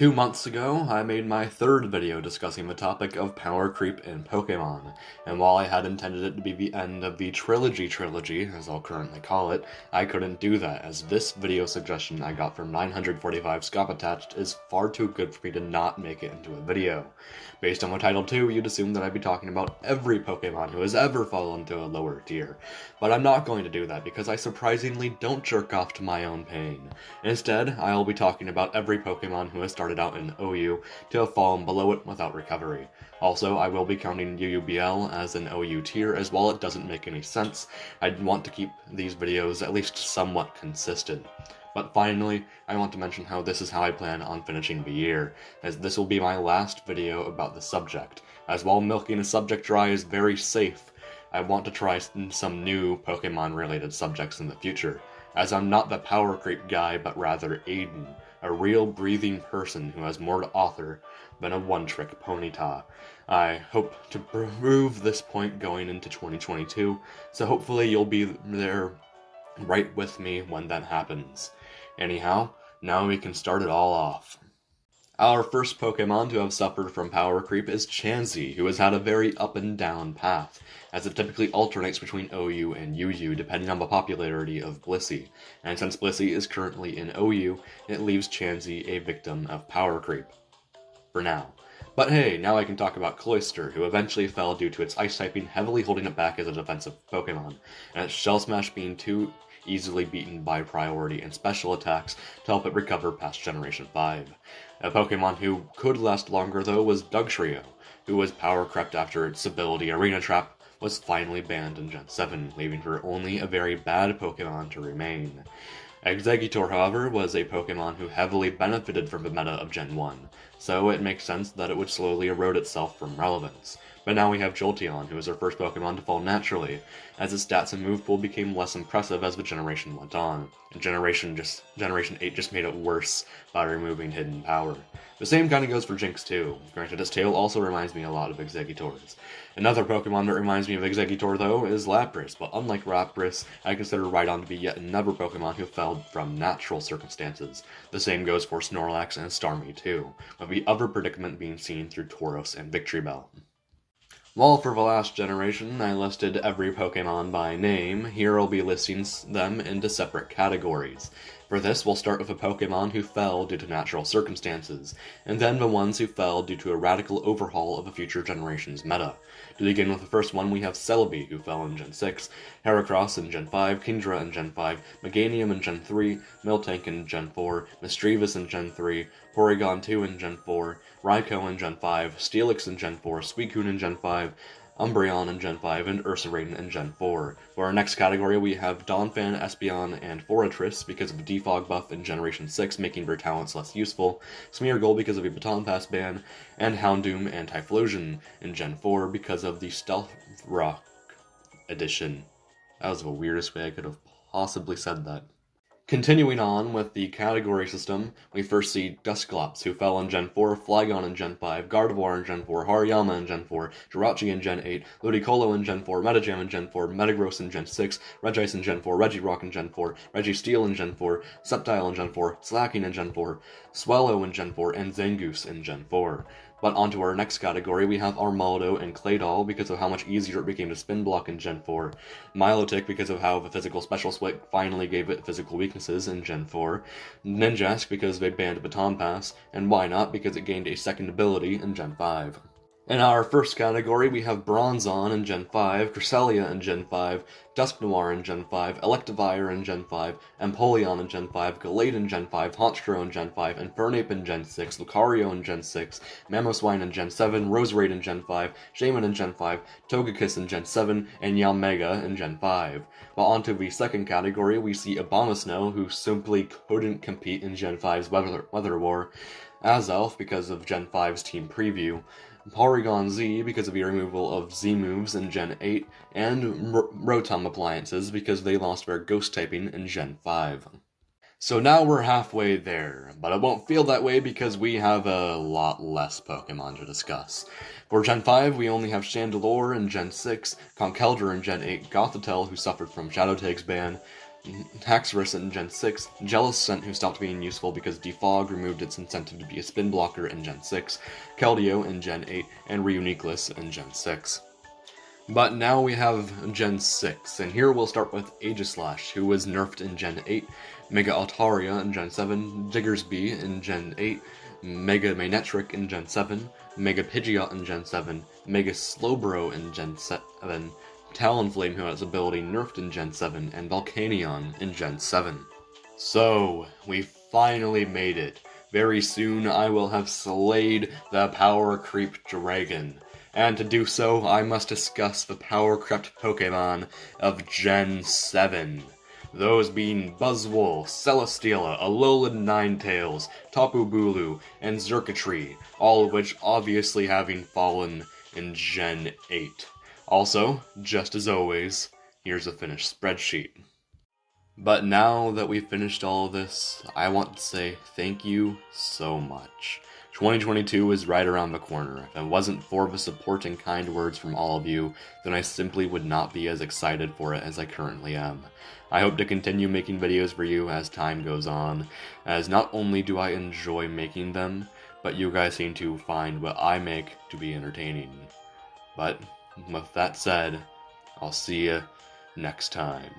2 months ago, I made my third video discussing the topic of power creep in Pokémon, and while I had intended it to be the end of the trilogy, as I'll currently call it, I couldn't do that, as this video suggestion I got from 945 Scop Attached is far too good for me to not make it into a video. Based on the title too, you'd assume that I'd be talking about every Pokémon who has ever fallen to a lower tier, but I'm not going to do that because I surprisingly don't jerk off to my own pain. Instead, I'll be talking about every Pokémon who has started out in OU to have fallen below it without recovery. Also, I will be counting UUBL as an OU tier, as while it doesn't make any sense, I'd want to keep these videos at least somewhat consistent. But finally, I want to mention how this is how I plan on finishing the year, as this will be my last video about the subject, as while milking a subject dry is very safe, I want to try some new Pokemon-related subjects in the future, as I'm not the power creep guy, but rather Aiden, a real breathing person who has more to author than a one-trick ponyta. I hope to prove this point going into 2022, so hopefully you'll be there right with me when that happens. Anyhow, now we can start it all off. Our first Pokemon to have suffered from power creep is Chansey, who has had a very up and down path, as it typically alternates between OU and UU depending on the popularity of Blissey, and since Blissey is currently in OU, it leaves Chansey a victim of power creep. For now. But hey, now I can talk about Cloyster, who eventually fell due to its ice typing heavily holding it back as a defensive Pokemon, and its Shell Smash being too easily beaten by priority and special attacks to help it recover past Generation 5. A Pokemon who could last longer though was Dugtrio, who was power crept after its ability Arena Trap was finally banned in Gen 7, leaving her only a very bad Pokemon to remain. Exeggutor, however, was a Pokemon who heavily benefited from the meta of Gen 1, so it makes sense that it would slowly erode itself from relevance. But now we have Jolteon, who is our first Pokemon to fall naturally, as its stats and move pool became less impressive as the generation went on, and Generation 8 just made it worse by removing hidden power. The same kind of goes for Jynx too. Granted, its tail also reminds me a lot of Exeggutor's. Another Pokemon that reminds me of Exeggutor though is Lapras, but unlike Lapras, I consider Rhydon to be yet another Pokemon who fell from natural circumstances. The same goes for Snorlax and Starmie too, with the other predicament being seen through Tauros and Victreebel. While for the last generation I listed every Pokemon by name, here I'll be listing them into separate categories. For this, we'll start with a Pokemon who fell due to natural circumstances, and then the ones who fell due to a radical overhaul of a future generation's meta. To begin with the first one, we have Celebi, who fell in Gen 6, Heracross in Gen 5, Kingdra in Gen 5, Meganium in Gen 3, Miltank in Gen 4, Misdreavus in Gen 3, Porygon 2 in Gen 4, Raikou in Gen 5, Steelix in Gen 4, Suicune in Gen 5, Umbreon in Gen 5, and Ursaring in Gen 4. For our next category, we have Donphan, Espeon, and Forretress because of the Defog buff in Generation 6, making their talents less useful, Smeargle because of a Baton Pass ban, and Houndoom and Typhlosion in Gen 4 because of the Stealth Rock edition. That was the weirdest way I could have possibly said that. Continuing on with the category system, we first see Dusclops, who fell in Gen 4, Flygon in Gen 5, Gardevoir in Gen 4, Hariyama in Gen 4, Jirachi in Gen 8, Ludicolo in Gen 4, Metagam in Gen 4, Metagross in Gen 6, Regice in Gen 4, Regirock in Gen 4, Registeel in Gen 4, Sceptile in Gen 4, Slaking in Gen 4, Swallow in Gen 4, and Zangoose in Gen 4. But onto our next category, we have Armaldo and Claydol because of how much easier it became to spin block in Gen 4, Milotic because of how the physical special split finally gave it physical weaknesses in Gen 4, Ninjask because they banned Baton Pass, and Wynaut because it gained a second ability in Gen 5. In our first category, we have Bronzong in Gen 5, Cresselia in Gen 5, Dusknoir in Gen 5, Electivire in Gen 5, Empoleon in Gen 5, Gallade in Gen 5, Honchkrow in Gen 5, Infernape in Gen 6, Lucario in Gen 6, Mamoswine in Gen 7, Roserade in Gen 5, Shaman in Gen 5, Togekiss in Gen 7, and Yanmega in Gen 5. While onto the second category, we see Abomasnow, who simply couldn't compete in Gen 5's Weather War, Azelf because of Gen 5's team preview, Porygon Z because of the removal of Z moves in Gen 8, and Rotom appliances because they lost their ghost typing in Gen 5. So now we're halfway there, but it won't feel that way because we have a lot less Pokemon to discuss. For Gen 5, we only have Chandelure in Gen 6, Conkeldurr in Gen 8, Gothitelle, who suffered from Shadow Tag's ban, Haxorus in Gen 6, Jellicent, who stopped being useful because Defog removed its incentive to be a spin blocker in Gen 6, Keldeo in Gen 8, and Reuniclus in Gen 6. But now we have Gen 6, and here we'll start with Aegislash, who was nerfed in Gen 8, Mega Altaria in Gen 7, Diggersby in Gen 8, Mega Manectric in Gen 7, Mega Pidgeot in Gen 7, Mega Slowbro in Gen 7, Talonflame, who has ability nerfed in Gen 7, and Volcanion in Gen 7. So, we finally made it. Very soon I will have slayed the Power Creep Dragon. And to do so, I must discuss the Power Crept Pokémon of Gen 7. Those being Buzzwole, Celesteela, Alolan Ninetales, Tapu Bulu, and Xurkitree, all of which obviously having fallen in Gen 8. Also, just as always, here's a finished spreadsheet. But now that we've finished all of this, I want to say thank you so much. 2022 is right around the corner. If it wasn't for the support and kind words from all of you, then I simply would not be as excited for it as I currently am. I hope to continue making videos for you as time goes on, as not only do I enjoy making them, but you guys seem to find what I make to be entertaining. But with that said, I'll see you next time.